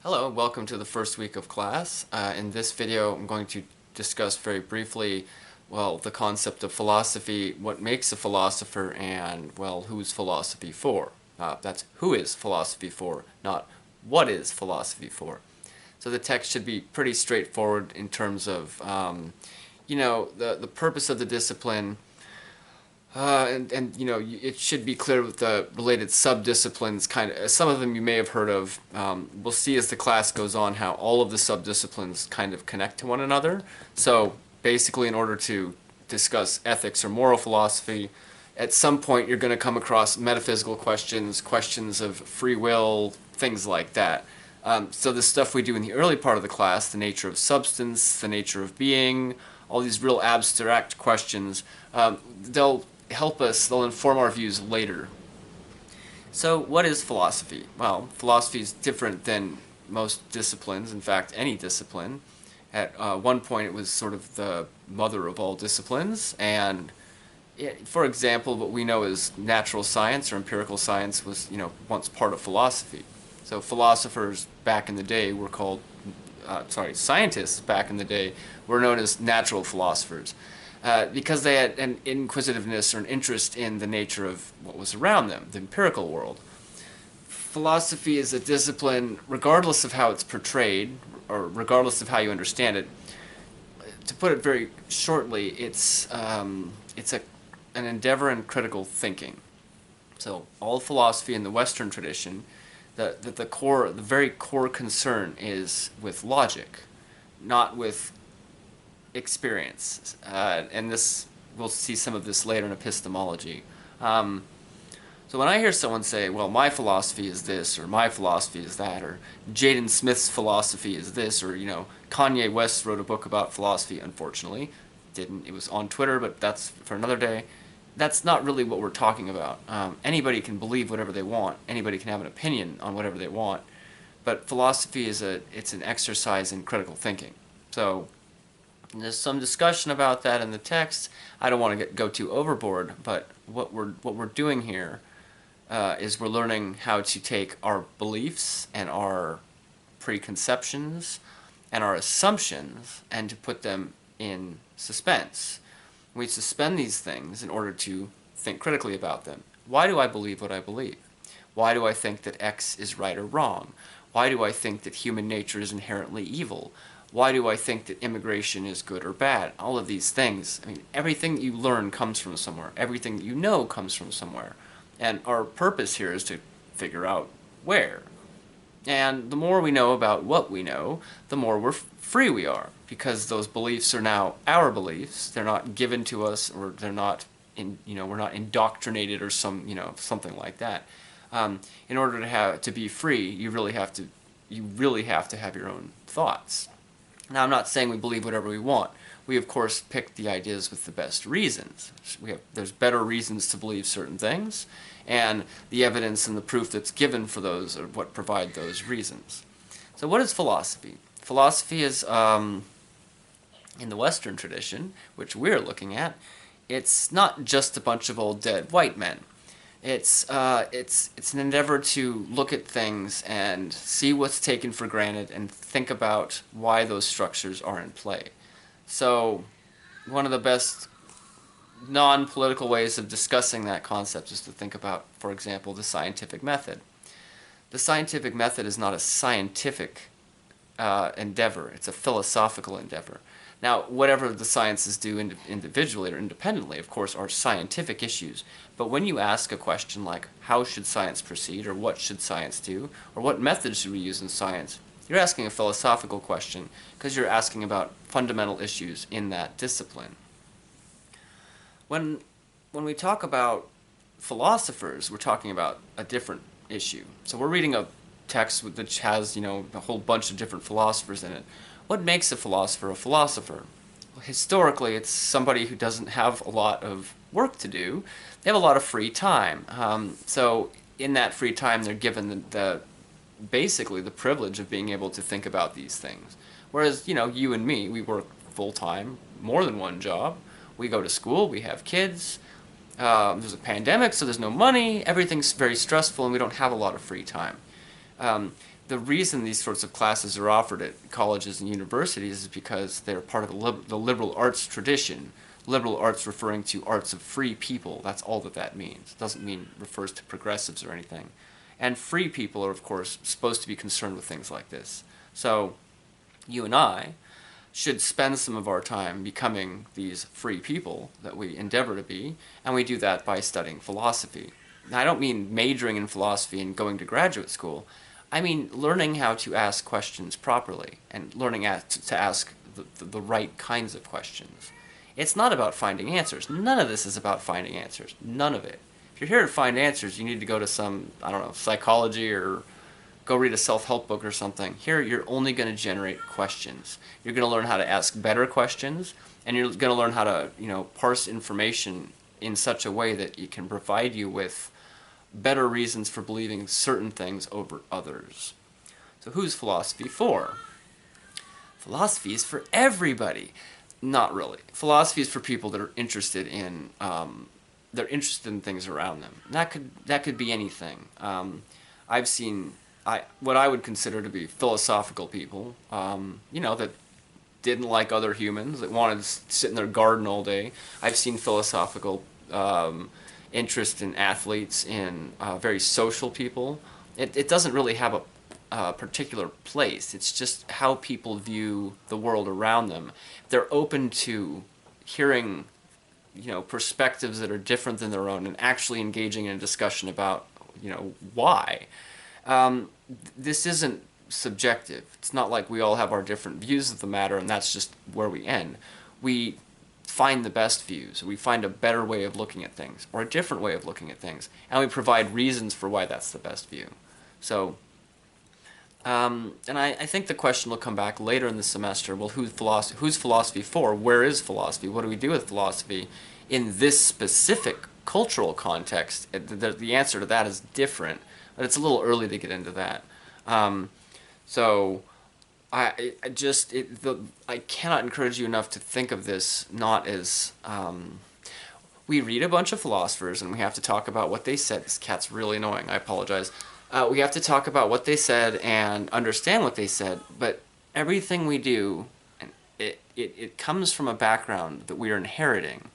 Hello, welcome to the first week of class. In this video, I'm going to discuss very briefly, well, the concept of philosophy, what makes a philosopher, and, well, who's philosophy for? That's who is philosophy for, not what is philosophy for. So the text should be pretty straightforward in terms of, the purpose of the discipline, and it should be clear with the related sub-disciplines, some of them you may have heard of. We'll see as the class goes on how all of the sub-disciplines kind of connect to one another. So basically, in order to discuss ethics or moral philosophy, at some point you're going to come across metaphysical questions, questions of free will, things like that. So the stuff we do in the early part of the class, the nature of substance, the nature of being, all these real abstract questions, they'll inform our views later. So what is philosophy? Well, philosophy is different than most disciplines, in fact, any discipline. At one point it was sort of the mother of all disciplines, and for example, what we know as natural science or empirical science was, once part of philosophy. So philosophers back in the day were called, scientists back in the day were known as natural philosophers. Because they had an inquisitiveness or an interest in the nature of what was around them, the empirical world. Philosophy is a discipline, regardless of how it's portrayed, or regardless of how you understand it. To put it very shortly, it's an endeavor in critical thinking. So all philosophy in the Western tradition, the very core concern is with logic, not with experience, and we'll see some of this later in epistemology. So when I hear someone say, well, my philosophy is this, or my philosophy is that, or Jaden Smith's philosophy is this, or Kanye West wrote a book about philosophy, unfortunately. It was on Twitter, but that's for another day. That's not really what we're talking about. Anybody can believe whatever they want. Anybody can have an opinion on whatever they want. But philosophy it's an exercise in critical thinking. So there's some discussion about that in the text. I don't want to go too overboard, but what we're doing here is we're learning how to take our beliefs and our preconceptions and our assumptions and to put them in suspense. We suspend these things in order to think critically about them. Why do I believe what I believe? Why do I think that X is right or wrong? Why do I think that human nature is inherently evil? Why do I think that immigration is good or bad? All of these things. I mean, everything that you learn comes from somewhere. Everything that you know comes from somewhere. And our purpose here is to figure out where. And the more we know about what we know, the more free we are, because those beliefs are now our beliefs. They're not given to us, or they're not we're not indoctrinated or something like that. In order to be free, you really have to have your own thoughts. Now, I'm not saying we believe whatever we want. We, of course, pick the ideas with the best reasons. There's better reasons to believe certain things, and the evidence and the proof that's given for those are what provide those reasons. So what is philosophy? Philosophy is, in the Western tradition, which we're looking at, it's not just a bunch of old dead white men. It's an endeavor to look at things and see what's taken for granted and think about why those structures are in play. So one of the best non-political ways of discussing that concept is to think about, for example, the scientific method. The scientific method is not a scientific endeavor, it's a philosophical endeavor. Now, whatever the sciences do individually or independently, of course, are scientific issues. But when you ask a question like, how should science proceed, or what should science do, or what methods should we use in science, you're asking a philosophical question because you're asking about fundamental issues in that discipline. When we talk about philosophers, we're talking about a different issue. So we're reading a text which has, a whole bunch of different philosophers in it. What makes a philosopher a philosopher? Well, historically, it's somebody who doesn't have a lot of work to do. They have a lot of free time. So in that free time, they're given basically the privilege of being able to think about these things. Whereas, you and me, we work full-time, more than one job. We go to school, we have kids. There's a pandemic, so there's no money. Everything's very stressful, and we don't have a lot of free time. the reason these sorts of classes are offered at colleges and universities is because they're part of the liberal arts tradition. Liberal arts referring to arts of free people. That's all that that means. It doesn't mean refers to progressives or anything. And free people are, of course, supposed to be concerned with things like this. So you and I should spend some of our time becoming these free people that we endeavor to be, and we do that by studying philosophy. Now, I don't mean majoring in philosophy and going to graduate school. I mean learning how to ask questions properly and learning to ask the right kinds of questions. It's not about finding answers. None of this is about finding answers. None of it. If you're here to find answers, you need to go to some, I don't know, psychology or go read a self-help book or something. Here, you're only going to generate questions. You're going to learn how to ask better questions, and you're going to learn how to, parse information in such a way that it can provide you with better reasons for believing certain things over others. So who's philosophy for? Philosophy is for everybody. Not really. Philosophy is for people that are interested in things around them. That could be anything. I've seen what I would consider to be philosophical people, that didn't like other humans, that wanted to sit in their garden all day. I've seen philosophical interest in athletes, in very social people. It doesn't really have a particular place. It's just how people view the world around them. They're open to hearing, perspectives that are different than their own and actually engaging in a discussion about, why. This isn't subjective. It's not like we all have our different views of the matter and that's just where we end. We find the best views. We find a better way of looking at things or a different way of looking at things, and we provide reasons for why that's the best view. So and I think the question will come back later in the semester, well, who's philosophy for? Where is philosophy? What do we do with philosophy? In this specific cultural context, the answer to that is different, but it's a little early to get into that. I cannot encourage you enough to think of this not as, we read a bunch of philosophers and we have to talk about what they said. This cat's really annoying, I apologize. We have to talk about what they said and understand what they said, but everything we do, it comes from a background that we are inheriting.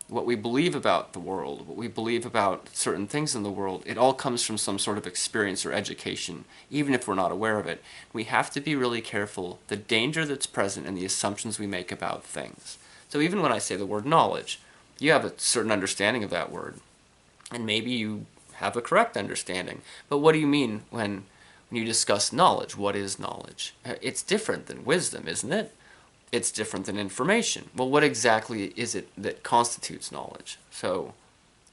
What we believe about the world, what we believe about certain things in the world, it all comes from some sort of experience or education, even if we're not aware of it. We have to be really careful the danger that's present in the assumptions we make about things. So even when I say the word knowledge, you have a certain understanding of that word, and maybe you have a correct understanding. But what do you mean when you discuss knowledge? What is knowledge? It's different than wisdom, isn't it? It's different than information. Well, what exactly is it that constitutes knowledge? So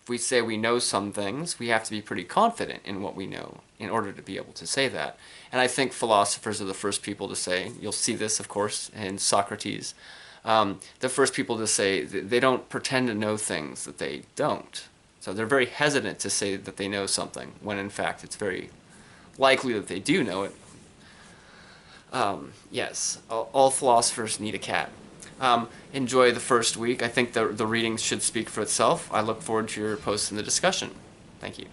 if we say we know some things, we have to be pretty confident in what we know in order to be able to say that. And I think philosophers are the first people to say, you'll see this, of course, in Socrates, the first people to say they don't pretend to know things that they don't. So they're very hesitant to say that they know something, when in fact it's very likely that they do know it. Yes, all philosophers need a cat. Enjoy the first week. I think the readings should speak for itself. I look forward to your posts in the discussion. Thank you.